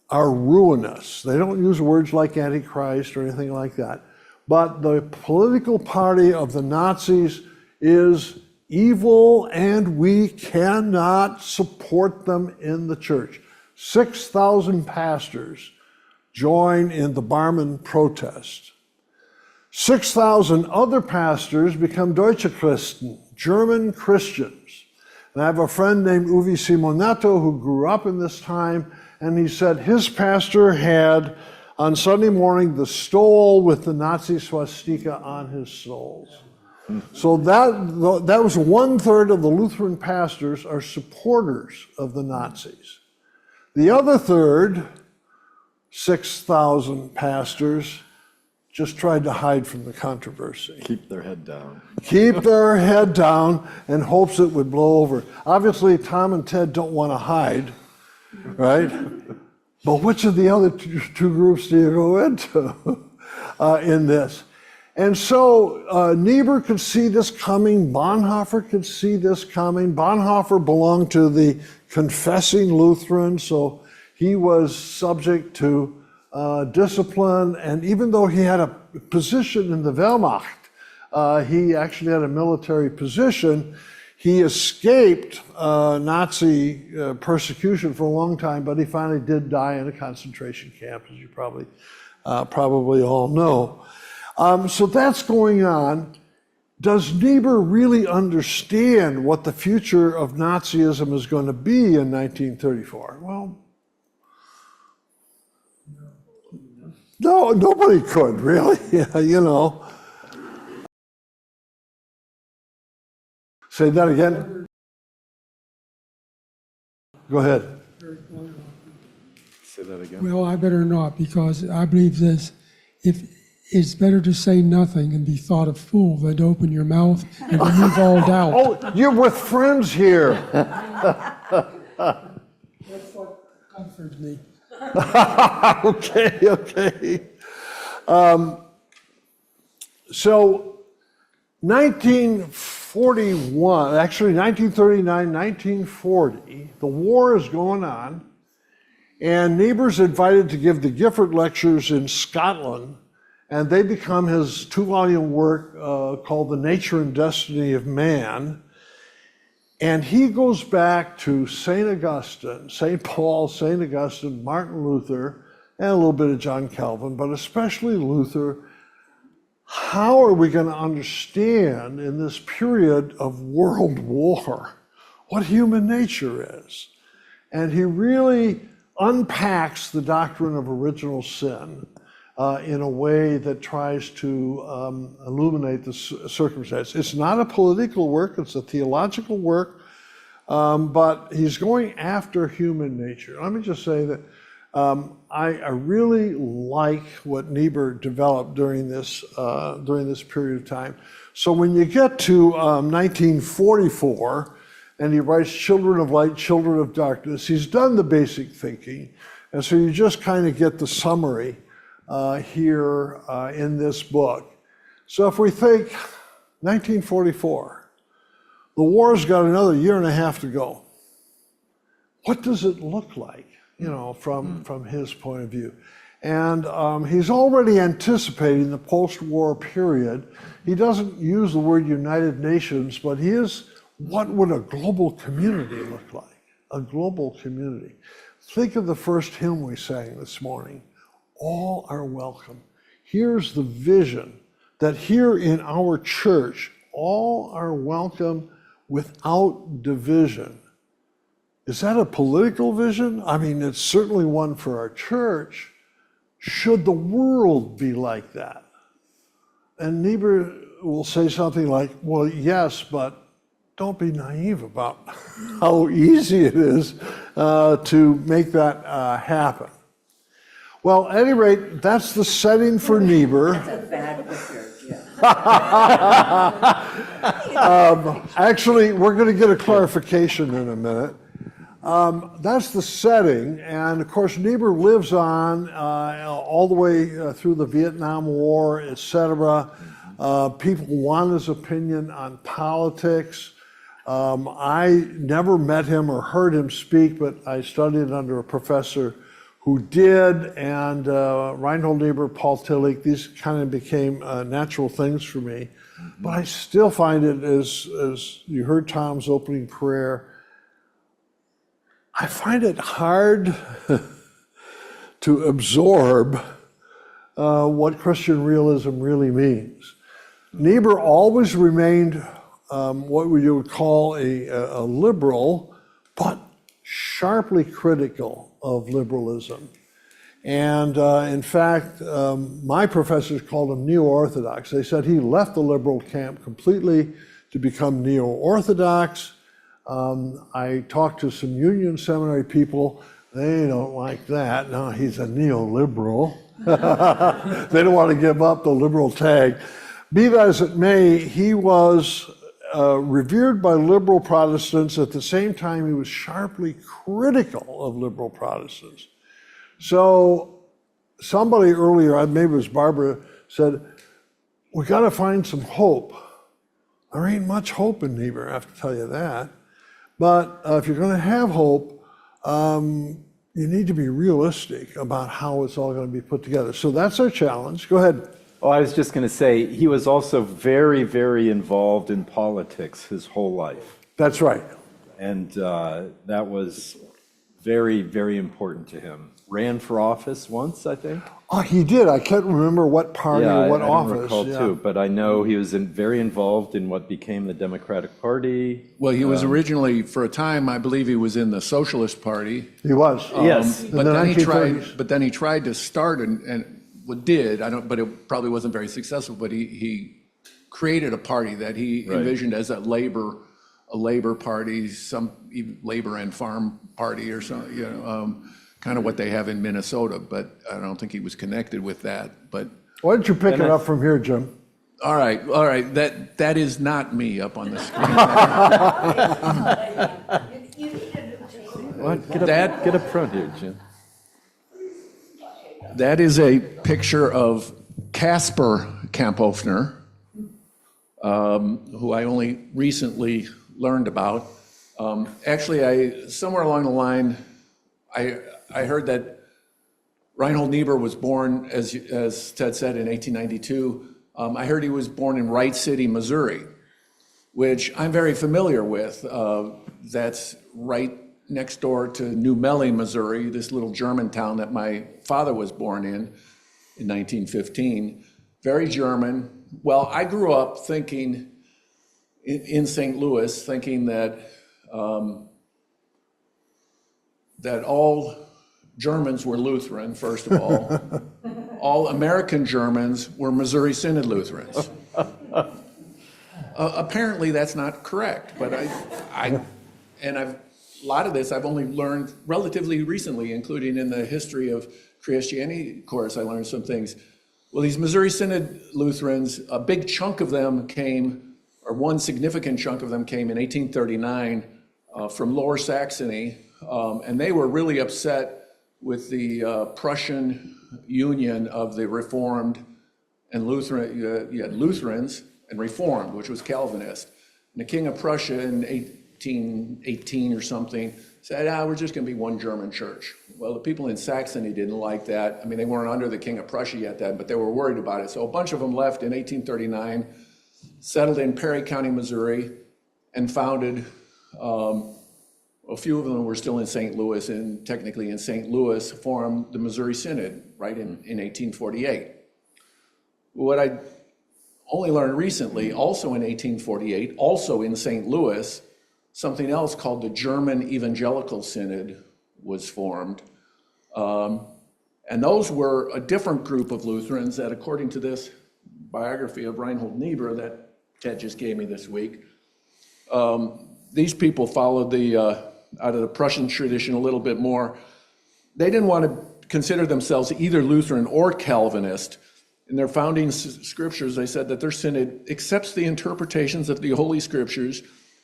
are ruinous. They don't use words like Antichrist or anything like that. But the political party of the Nazis is evil, and we cannot support them in the church. 6,000 pastors join in the Barmen protest. 6,000 other pastors become Deutsche Christen, German Christians. And I have a friend named Uwe Simonetto who grew up in this time, and he said his pastor had on Sunday morning the stole with the Nazi swastika on his soles. So that was 1/3 of the Lutheran pastors are supporters of the Nazis. The other third, 6,000 pastors, just tried to hide from the controversy. Keep their head down. Keep their head down in hopes it would blow over. Obviously, Tom and Ted don't want to hide, right? But which of the other two groups do you go into in this? And so Niebuhr could see this coming. Bonhoeffer could see this coming. Bonhoeffer belonged to the confessing Lutherans, so he was subject to discipline. And even though he had a position in the Wehrmacht, he actually had a military position. He escaped Nazi persecution for a long time, but he finally did die in a concentration camp, as you probably all know. So that's going on. Does Niebuhr really understand what the future of Nazism is going to be in 1934? Well, no, nobody could really, you know. Say that again. Go ahead. Say that again. Well, I better not, because I believe this. If it's better to say nothing and be thought a fool than to open your mouth and remove all doubt. Oh, you're with friends here. That's what comforts me. Okay. So 1941, actually 1939, 1940, the war is going on, and Niebuhr's invited to give the Gifford Lectures in Scotland, and they become his 2-volume work called The Nature and Destiny of Man. And he goes back to St. Augustine, St. Paul, St. Augustine, Martin Luther, and a little bit of John Calvin, but especially Luther. How are we going to understand in this period of world war what human nature is? And he really unpacks the doctrine of original sin in a way that tries to illuminate the circumstance. It's not a political work, it's a theological work, but he's going after human nature. Let me just say that I really like what Niebuhr developed during this period of time. So when you get to 1944, and he writes Children of Light, Children of Darkness, he's done the basic thinking, and so you just kind of get the summary here in this book. So if we think 1944, the war's got another 1.5 years to go. What does it look like, you know, from his point of view? And he's already anticipating the post-war period. He doesn't use the word United Nations, but he is, what would a global community look like? A global community. Think of the first hymn we sang this morning. All are welcome. Here's the vision that here in our church, all are welcome without division. Is that a political vision? I mean, it's certainly one for our church. Should the world be like that? And Niebuhr will say something like, well, yes, but don't be naive about how easy it is to make that happen. Well, at any rate, that's the setting for Niebuhr. That's a bad picture, yeah. Actually, we're going to get a clarification in a minute. That's the setting, and of course Niebuhr lives on all the way through the Vietnam War, etc. People want his opinion on politics. I never met him or heard him speak, but I studied under a professor who did, and Reinhold Niebuhr, Paul Tillich, these kind of became natural things for me. But I still find it, as you heard Tom's opening prayer, I find it hard to absorb what Christian realism really means. Niebuhr always remained what you would call a liberal, but sharply critical of liberalism. And in fact, my professors called him neo-orthodox. They said he left the liberal camp completely to become neo-orthodox. I talked to some Union Seminary people. They don't like that. No, he's a neoliberal. They don't want to give up the liberal tag. Be that as it may, he was revered by liberal Protestants. At the same time, he was sharply critical of liberal Protestants. So somebody earlier, maybe it was Barbara, said, we got to find some hope. There ain't much hope in Niebuhr, I have to tell you that. But if you're going to have hope, you need to be realistic about how it's all going to be put together. So that's our challenge. Go ahead. Oh, I was just going to say, he was also very, very involved in politics his whole life. That's right. And that was very, very important to him. Ran for office once, I think. Oh, he did. I can't remember what party or what I office. don't recall too, but I know he was very involved in what became the Democratic Party. Well, he was originally, for a time, I believe he was in the Socialist Party. He was. Yes. In But the then he 1930s. tried to start and did, but it probably wasn't very successful, but he created a party that he envisioned as a labor party, some even labor and farm party or something, kind of what they have in Minnesota, but I don't think he was connected with that. But Why don't you pick it up from here, Jim? all right, that is not me up on the screen. What? Get up front here, Jim. That is a picture of Casper Kamphoefner, who I only recently learned about. Actually, somewhere along the line, I heard that Reinhold Niebuhr was born, as Ted said, in 1892. I heard he was born in Wright City, Missouri, which I'm very familiar with. That's right next door to New Melly, Missouri, this little German town that my father was born in 1915. Very German. Well, I grew up thinking in St. Louis, thinking that that all Germans were Lutheran, first of all. All American Germans were Missouri Synod Lutherans. Apparently that's not correct, but a lot of this I've only learned relatively recently, including in the history of Christianity course, I learned some things. Well, these Missouri Synod Lutherans, a big chunk of them came, or one significant chunk of them came in 1839 from Lower Saxony, and they were really upset with the Prussian Union of the Reformed and Lutheran. You had Lutherans and Reformed, which was Calvinist. And the King of Prussia in 1818 or something said, we're just going to be one German church. Well, the people in Saxony didn't like that. I mean, they weren't under the King of Prussia yet then, but they were worried about it. So a bunch of them left in 1839, settled in Perry County, Missouri, and founded, a few of them were still in St. Louis, and technically in St. Louis, formed the Missouri Synod, right, in 1848. What I only learned recently, also in 1848, also in St. Louis, something else called the German Evangelical Synod was formed. And those were a different group of Lutherans that, according to this biography of Reinhold Niebuhr that Ted just gave me this week, these people followed out of the Prussian tradition a little bit more. They didn't want to consider themselves either Lutheran or Calvinist. In their founding scriptures, they said that their synod accepts the interpretations of the Holy Scriptures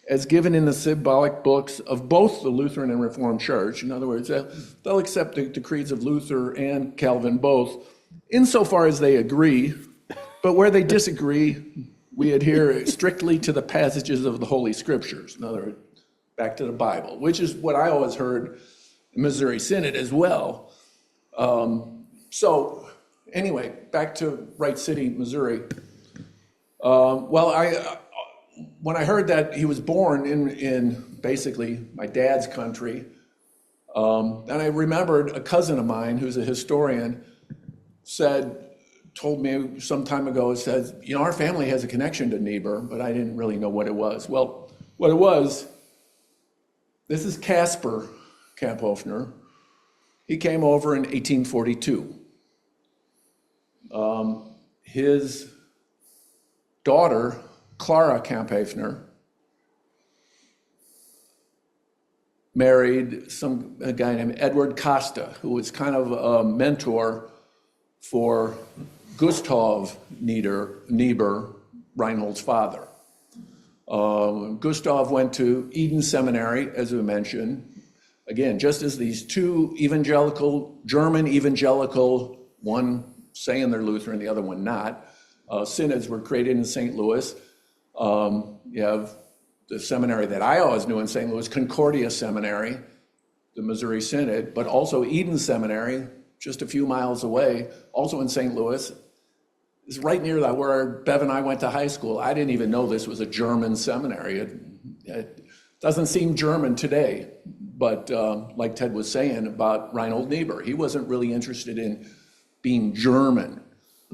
as given in the symbolic books of both the Lutheran and Reformed Church. In other words, they'll accept the creeds of Luther and Calvin both, insofar as they agree, but where they disagree, we adhere strictly to the passages of the Holy Scriptures. In other words, back to the Bible, which is what I always heard in Missouri Synod as well. So anyway, back to Wright City, Missouri. When I heard that he was born in basically my dad's country, and I remembered a cousin of mine who's a historian told me some time ago, said, you know, our family has a connection to Niebuhr, but I didn't really know what it was. Well, what it was, this is Caspar Kamphoefner. He came over in 1842. His daughter, Clara Kamphoefner, married a guy named Edward Costa, who was kind of a mentor for Gustav Niebuhr, Reinhold's father. Gustav went to Eden Seminary, as we mentioned. Again, just as these two German evangelical, one saying they're Lutheran, the other one not, synods were created in St. Louis. You have the seminary that I always knew in St. Louis, Concordia Seminary, the Missouri Synod, but also Eden Seminary, just a few miles away, also in St. Louis. It's right near that where Bev and I went to high school. I didn't even know this was a German seminary. It doesn't seem German today, but like Ted was saying about Reinhold Niebuhr, he wasn't really interested in being German.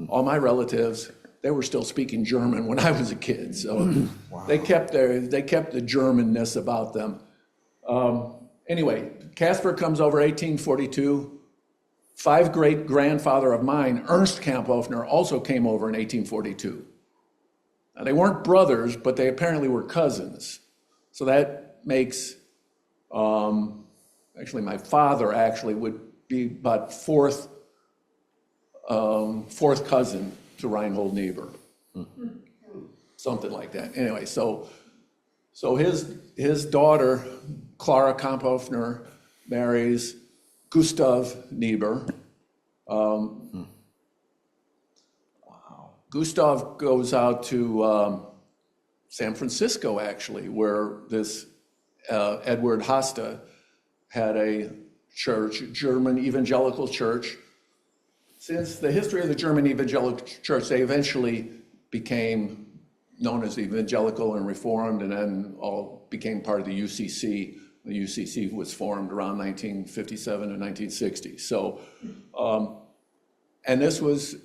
All my relatives, they were still speaking German when I was a kid, so they kept the Germanness about them. Anyway, Caspar comes over 1842. Five great-grandfather of mine, Ernst Kamphoefner, also came over in 1842. Now, they weren't brothers, but they apparently were cousins. So that makes, actually, my father actually would be about fourth cousin to Reinhold Niebuhr. Something like that. Anyway, so his daughter, Clara Kamphoefner, marries Gustav Niebuhr. Gustav goes out to San Francisco, actually, where this Edward Hosta had a church, German evangelical church. Since the history of the German evangelical church, they eventually became known as the Evangelical and Reformed, and then all became part of the UCC. The UCC was formed around 1957 and 1960. So, and this was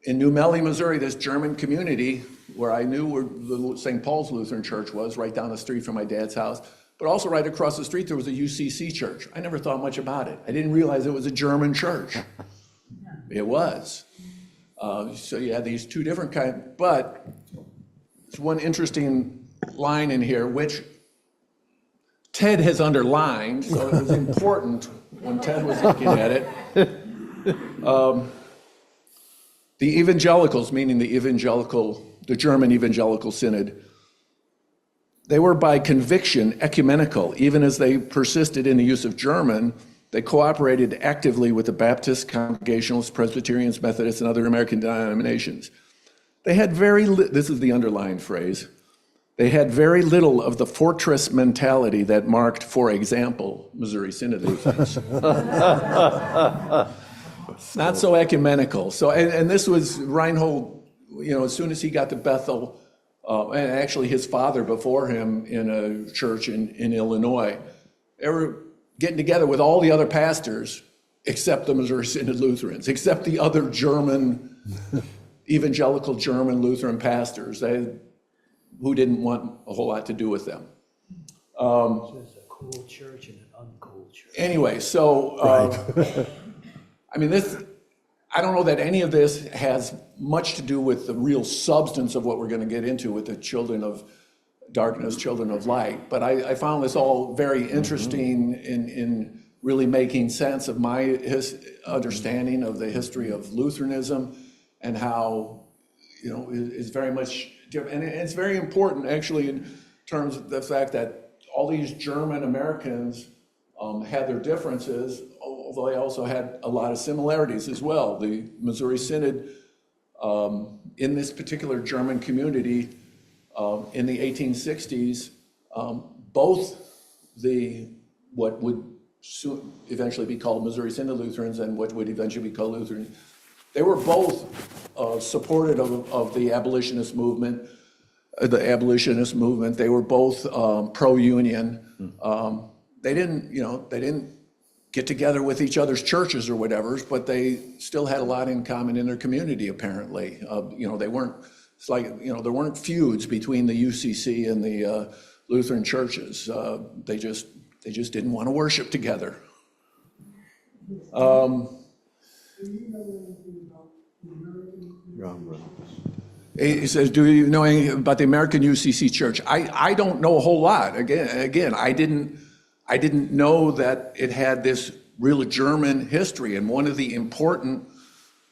in New Melly, Missouri, this German community where I knew where the St. Paul's Lutheran Church was, right down the street from my dad's house. But also right across the street, there was a UCC church. I never thought much about it. I didn't realize it was a German church. It was. So you had these two different kinds, but there's one interesting line in here, which Ted has underlined, so it was important when Ted was looking at it. The evangelicals, meaning the German Evangelical Synod, they were by conviction ecumenical. Even as they persisted in the use of German, they cooperated actively with the Baptists, Congregationalists, Presbyterians, Methodists, and other American denominations. They had this is the underlined phrase, they had very little of the fortress mentality that marked, for example, Missouri Synod Lutherans. Not so ecumenical. So, and this was Reinhold, you know, as soon as he got to Bethel, and actually his father before him in a church in Illinois, they were getting together with all the other pastors, except the Missouri Synod Lutherans, except the other German, evangelical German Lutheran pastors. Who didn't want a whole lot to do with them. So it's a cool church and an uncool church. Anyway, so, I mean, I don't know that any of this has much to do with the real substance of what we're going to get into with the children of darkness, children of light, but I found this all very interesting in really making sense of my understanding of the history of Lutheranism and how, you know, is very much different. And it's very important, actually, in terms of the fact that all these German Americans had their differences, although they also had a lot of similarities as well. The Missouri Synod, in this particular German community, in the 1860s, both what would eventually be called Missouri Synod Lutherans and what would eventually be called Lutherans They were both supportive of the abolitionist movement. They were both pro-union. They didn't get together with each other's churches or whatever, but they still had a lot in common in their community, apparently. They weren't, it's like, there weren't feuds between the UCC and the Lutheran churches. They just didn't want to worship together. He says, do you know anything about the American UCC Church? I don't know a whole lot. Again, I didn't know that it had this real German history, and one of the important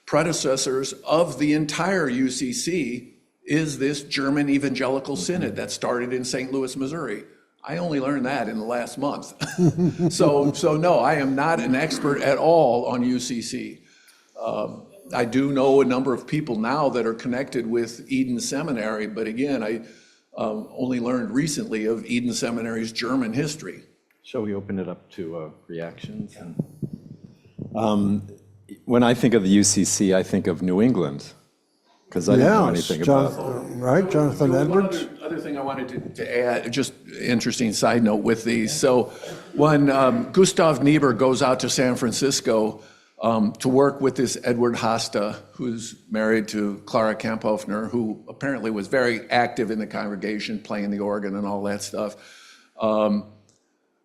predecessors of the entire UCC is this German Evangelical Synod that started in St. Louis, Missouri. I only learned that in the last month. So no, I am not an expert at all on UCC. I do know a number of people now that are connected with Eden Seminary, but again, I only learned recently of Eden Seminary's German history. Shall we open it up to reactions? When I think of the UCC, I think of New England, because I didn't know anything about it. Right, Jonathan Edwards? Other thing I wanted to add, just interesting side note with these. So when Gustav Niebuhr goes out to San Francisco to work with this Edward Hasta, who's married to Clara Kamphoefner, who apparently was very active in the congregation, playing the organ and all that stuff.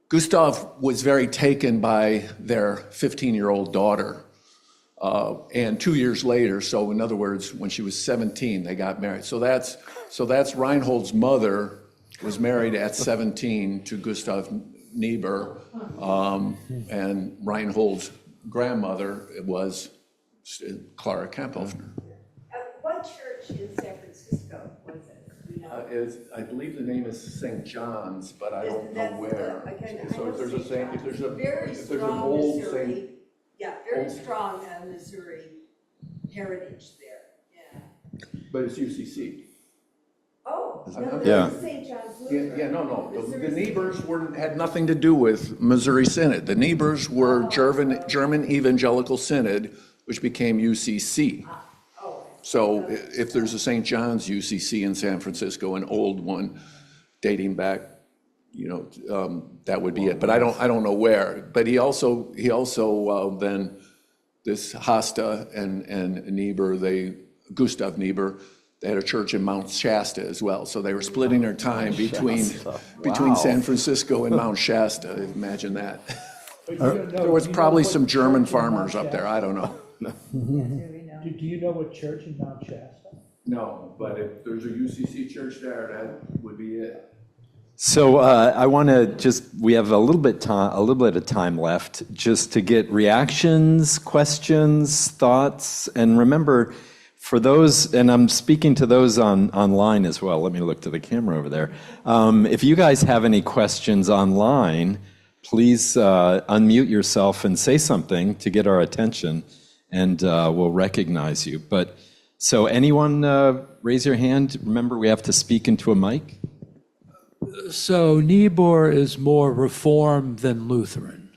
Gustav was very taken by their 15-year-old daughter. And 2 years later, so in other words, when she was 17, they got married. So that's Reinhold's mother was married at 17 to Gustav Niebuhr, and Reinhold's grandmother was Clara Kamphoefner. What church in San Francisco was it? You know? I believe the name is St. John's, but I don't know That's where. So if there's a Saint, if there's an strong old Missouri, Saint. yeah, very strong Missouri heritage there. Yeah. But it's UCC. Oh, Yeah. St. John's Lutheran. No. The Missouri Niebuhrs had nothing to do with Missouri Synod. The Niebuhrs were German Evangelical Synod, which became UCC. So if there's a St. John's UCC in San Francisco, an old one dating back, that would be it. But I don't know where. But he also then this Hasta and Niebuhr, Gustav Niebuhr, they had a church in Mount Shasta as well. So they were splitting their time between San Francisco and Mount Shasta. Imagine that. There was probably some German farmers up there. I don't know. Do you know what church in Mount Shasta? No, but if there's a UCC church there, that would be it. So I want to we have a little bit of time left just to get reactions, questions, thoughts, and remember, for those, and I'm speaking to those online as well. Let me look to the camera over there. If you guys have any questions online, please unmute yourself and say something to get our attention, and we'll recognize you. But so anyone raise your hand. Remember, we have to speak into a mic. So Niebuhr is more Reformed than Lutheran.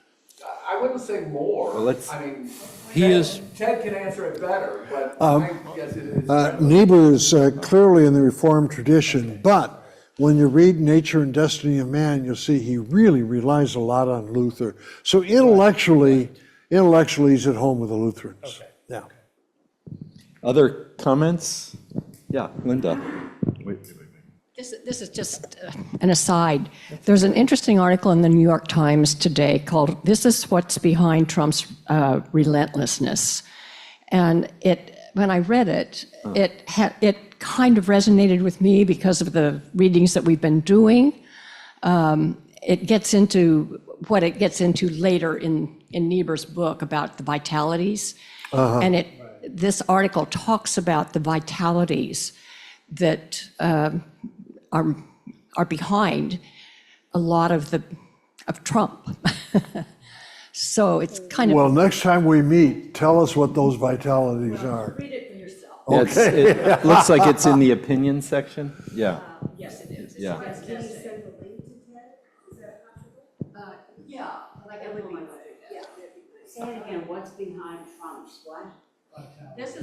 I wouldn't say more. Well, let's- I mean, He Ted can answer it better, but I guess it is. Niebuhr is clearly in the Reformed tradition, but when you read Nature and Destiny of Man, you'll see he really relies a lot on Luther. So intellectually, he's at home with the Lutherans. Okay. Yeah. Other comments? Yeah, Linda. Wait. This is just an aside. There's an interesting article in the New York Times today called "This is What's Behind Trump's Relentlessness," and when I read it, it kind of resonated with me because of the readings that we've been doing. It gets into what it gets into later in Niebuhr's book about the vitalities, and this article talks about the vitalities that are behind a lot of Trump. So it's kind of Well, next time we meet, tell us what those vitalities are. Read it for yourself. Okay. It looks like it's in the opinion section. Yeah. yes, it is. Yeah. Can you send the link to Ted? Is that possible? Yeah, like That would be good. Yeah. Say it again, what's behind Trump's what? This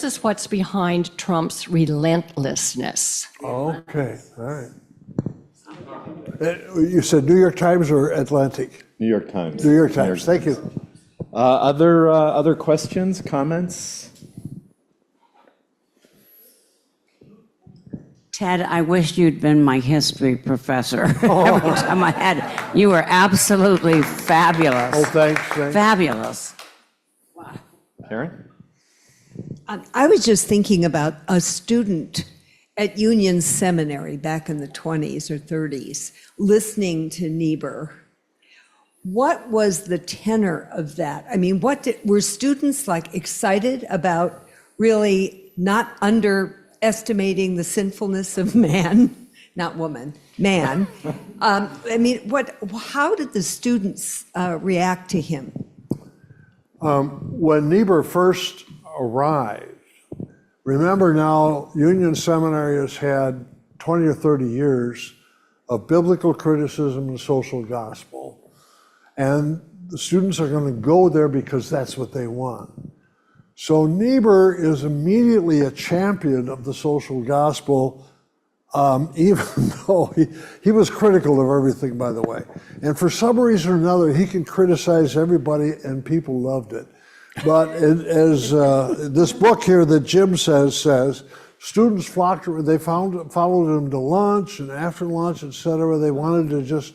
is what's behind Trump's relentlessness. Okay, all right. You said New York Times or Atlantic? New York Times. New York Times, thank you. Other questions, comments? Ted, I wish you'd been my history professor. Every time I had, you were absolutely fabulous. Oh, thanks. Fabulous. Karen? I was just thinking about a student at Union Seminary back in the 20s or 30s, listening to Niebuhr. What was the tenor of that? I mean, were students like excited about really not underestimating the sinfulness of man, not woman, man? I mean, how did the students react to him? When Niebuhr first arrived, remember now, Union Seminary has had 20 or 30 years of biblical criticism and social gospel. And the students are going to go there because that's what they want. So Niebuhr is immediately a champion of the social gospel, even though he was critical of everything, by the way. And for some reason or another, he can criticize everybody and people loved it. But as this book here that Jim says, students flocked, they followed him to lunch and after lunch, et cetera. They wanted to just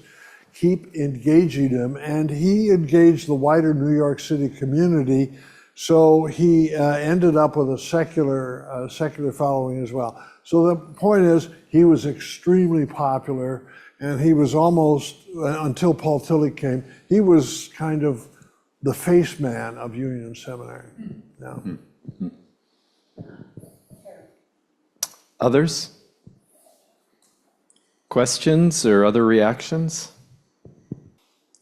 keep engaging him, and he engaged the wider New York City community, so he ended up with a secular following as well. So the point is, he was extremely popular, and he was almost, until Paul Tillich came, he was kind of the face man of Union Seminary. Yeah. Others? Questions or other reactions?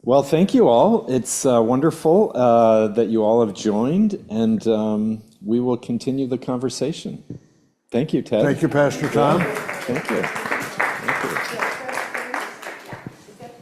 Well, thank you all. It's wonderful that you all have joined, and we will continue the conversation. Thank you, Ted. Thank you, Pastor Tom. Thank you. Thank you.